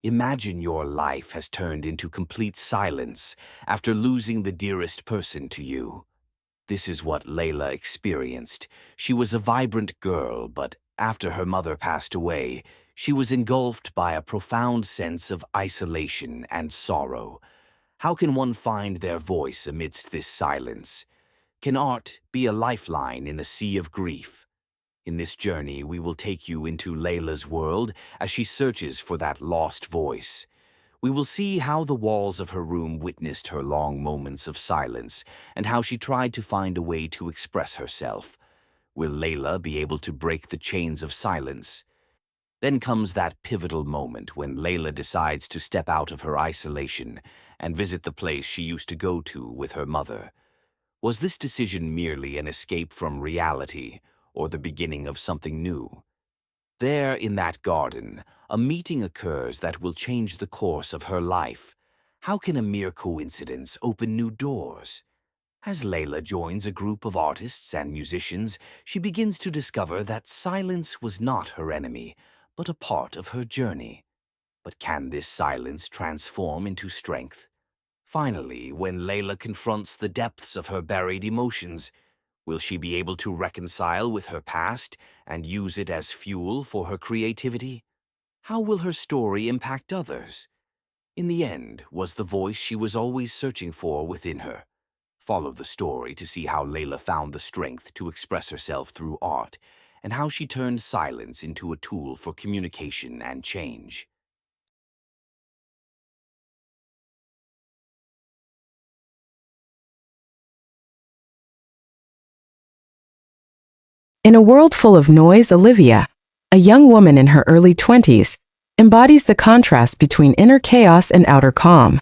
Imagine your life has turned into complete silence after losing the dearest person to you. This is what Layla experienced. She was a vibrant girl, but after her mother passed away, she was engulfed by a profound sense of isolation and sorrow. How can one find their voice amidst this silence? Can art be a lifeline in a sea of grief? In this journey, we will take you into Layla's world as she searches for that lost voice. We will see how the walls of her room witnessed her long moments of silence and how she tried to find a way to express herself. Will Layla be able to break the chains of silence? Then comes that pivotal moment when Layla decides to step out of her isolation and visit the place she used to go to with her mother. Was this decision merely an escape from reality or the beginning of something new? There, in that garden, a meeting occurs that will change the course of her life. How can a mere coincidence open new doors? As Layla joins a group of artists and musicians, she begins to discover that silence was not her enemy, but a part of her journey. But can this silence transform into strength? Finally, when Layla confronts the depths of her buried emotions, will she be able to reconcile with her past and use it as fuel for her creativity? How will her story impact others? In the end, was the voice she was always searching for within her? Follow the story to see how Layla found the strength to express herself through art and how she turned silence into a tool for communication and change. In a world full of noise, Olivia, a young woman in her early 20s, embodies the contrast between inner chaos and outer calm.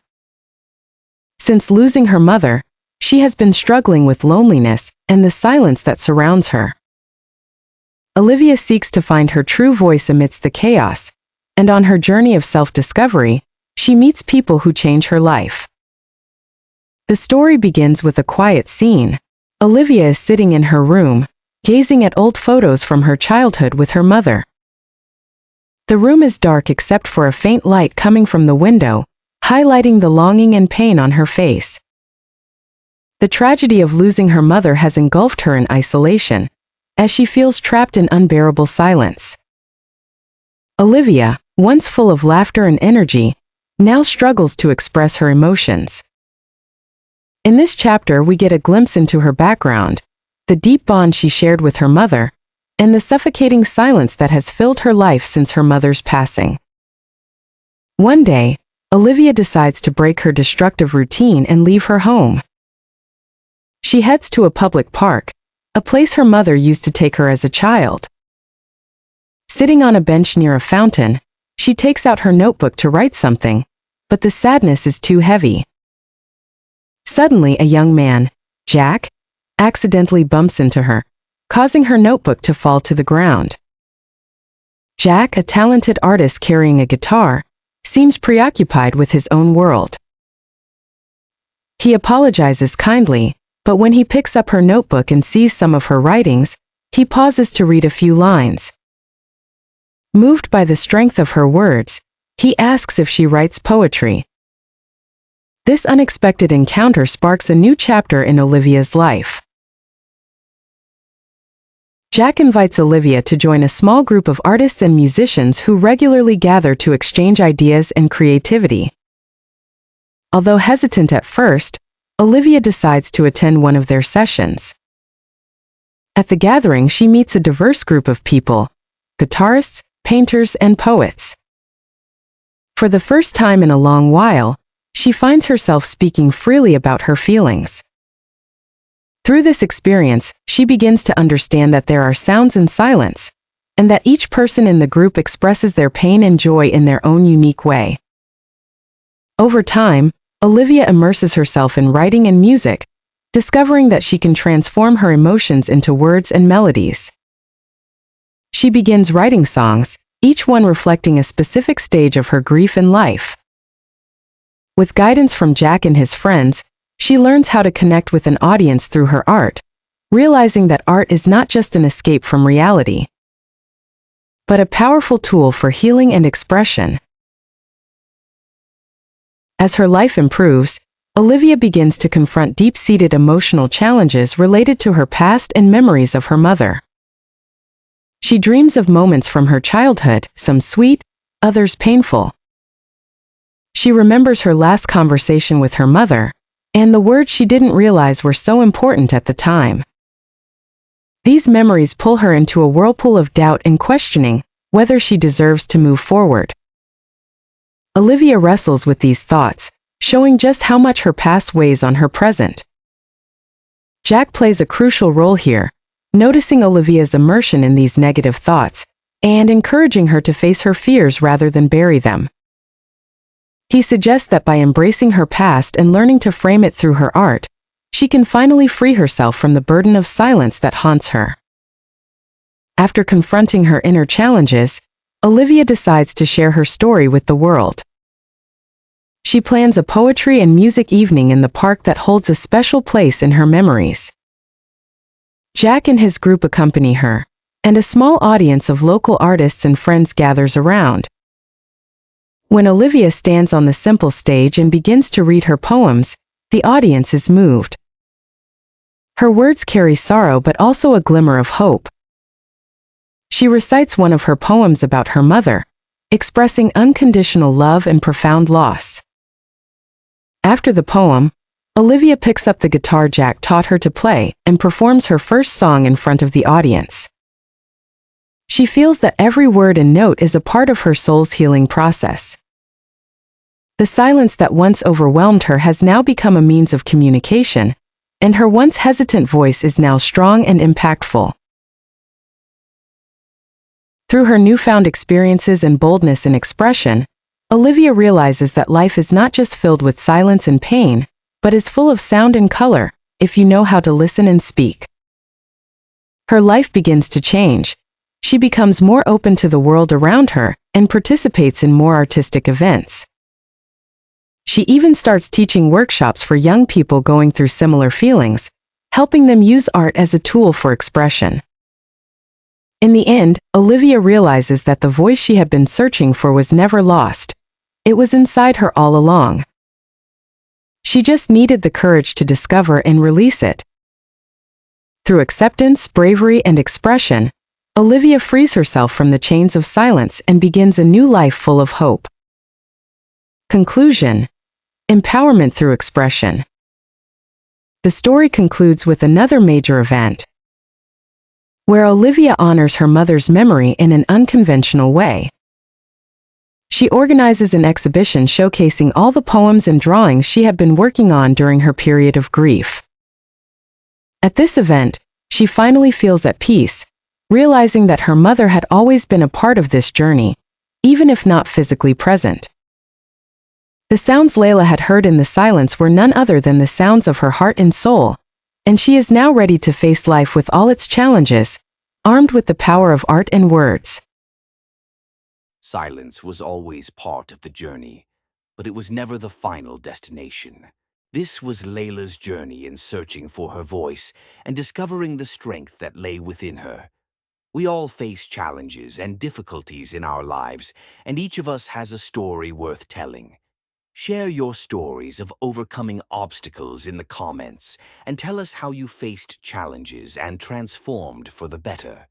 Since losing her mother, she has been struggling with loneliness and the silence that surrounds her. Olivia seeks to find her true voice amidst the chaos, and on her journey of self-discovery, she meets people who change her life. The story begins with a quiet scene. Olivia is sitting in her room, gazing at old photos from her childhood with her mother. The room is dark except for a faint light coming from the window, highlighting the longing and pain on her face. The tragedy of losing her mother has engulfed her in isolation, as she feels trapped in unbearable silence. Olivia, once full of laughter and energy, now struggles to express her emotions. In this chapter, we get a glimpse into her background, the deep bond she shared with her mother, and the suffocating silence that has filled her life since her mother's passing. One day, Olivia decides to break her destructive routine and leave her home. She heads to a public park, a place her mother used to take her as a child. Sitting on a bench near a fountain, she takes out her notebook to write something, but the sadness is too heavy. Suddenly, a young man, Jack, accidentally bumps into her, causing her notebook to fall to the ground. Jack, a talented artist carrying a guitar, seems preoccupied with his own world. He apologizes kindly, but when he picks up her notebook and sees some of her writings, he pauses to read a few lines. Moved by the strength of her words, he asks if she writes poetry. This unexpected encounter sparks a new chapter in Olivia's life. Jack invites Olivia to join a small group of artists and musicians who regularly gather to exchange ideas and creativity. Although hesitant at first, Olivia decides to attend one of their sessions. At the gathering, she meets a diverse group of people: guitarists, painters, and poets. For the first time in a long while, she finds herself speaking freely about her feelings. Through this experience, she begins to understand that there are sounds in silence, and that each person in the group expresses their pain and joy in their own unique way. Over time, Olivia immerses herself in writing and music, discovering that she can transform her emotions into words and melodies. She begins writing songs, each one reflecting a specific stage of her grief and life. With guidance from Jack and his friends, she learns how to connect with an audience through her art, realizing that art is not just an escape from reality, but a powerful tool for healing and expression. As her life improves, Olivia begins to confront deep-seated emotional challenges related to her past and memories of her mother. She dreams of moments from her childhood, some sweet, others painful. She remembers her last conversation with her mother, and the words she didn't realize were so important at the time. These memories pull her into a whirlpool of doubt and questioning whether she deserves to move forward. Olivia wrestles with these thoughts, showing just how much her past weighs on her present. Jack plays a crucial role here, noticing Olivia's immersion in these negative thoughts and encouraging her to face her fears rather than bury them. He suggests that by embracing her past and learning to frame it through her art, she can finally free herself from the burden of silence that haunts her. After confronting her inner challenges, Olivia decides to share her story with the world. She plans a poetry and music evening in the park that holds a special place in her memories. Jack and his group accompany her, and a small audience of local artists and friends gathers around. When Olivia stands on the simple stage and begins to read her poems, the audience is moved. Her words carry sorrow but also a glimmer of hope. She recites one of her poems about her mother, expressing unconditional love and profound loss. After the poem, Olivia picks up the guitar Jack taught her to play and performs her first song in front of the audience. She feels that every word and note is a part of her soul's healing process. The silence that once overwhelmed her has now become a means of communication, and her once hesitant voice is now strong and impactful. Through her newfound experiences and boldness in expression, Olivia realizes that life is not just filled with silence and pain, but is full of sound and color, if you know how to listen and speak. Her life begins to change. She becomes more open to the world around her and participates in more artistic events. She even starts teaching workshops for young people going through similar feelings, helping them use art as a tool for expression. In the end, Olivia realizes that the voice she had been searching for was never lost. It was inside her all along. She just needed the courage to discover and release it. Through acceptance, bravery, and expression, Olivia frees herself from the chains of silence and begins a new life full of hope. Conclusion: empowerment through expression. The story concludes with another major event, where Olivia honors her mother's memory in an unconventional way. She organizes an exhibition showcasing all the poems and drawings she had been working on during her period of grief. At this event, she finally feels at peace, realizing that her mother had always been a part of this journey, even if not physically present. The sounds Layla had heard in the silence were none other than the sounds of her heart and soul, and she is now ready to face life with all its challenges, armed with the power of art and words. Silence was always part of the journey, but it was never the final destination. This was Layla's journey in searching for her voice and discovering the strength that lay within her. We all face challenges and difficulties in our lives, and each of us has a story worth telling. Share your stories of overcoming obstacles in the comments and tell us how you faced challenges and transformed for the better.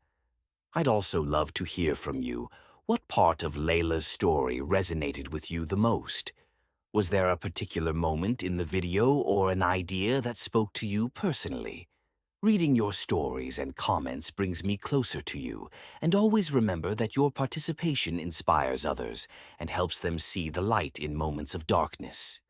I'd also love to hear from you. What part of Layla's story resonated with you the most? Was there a particular moment in the video or an idea that spoke to you personally? Reading your stories and comments brings me closer to you, and always remember that your participation inspires others and helps them see the light in moments of darkness.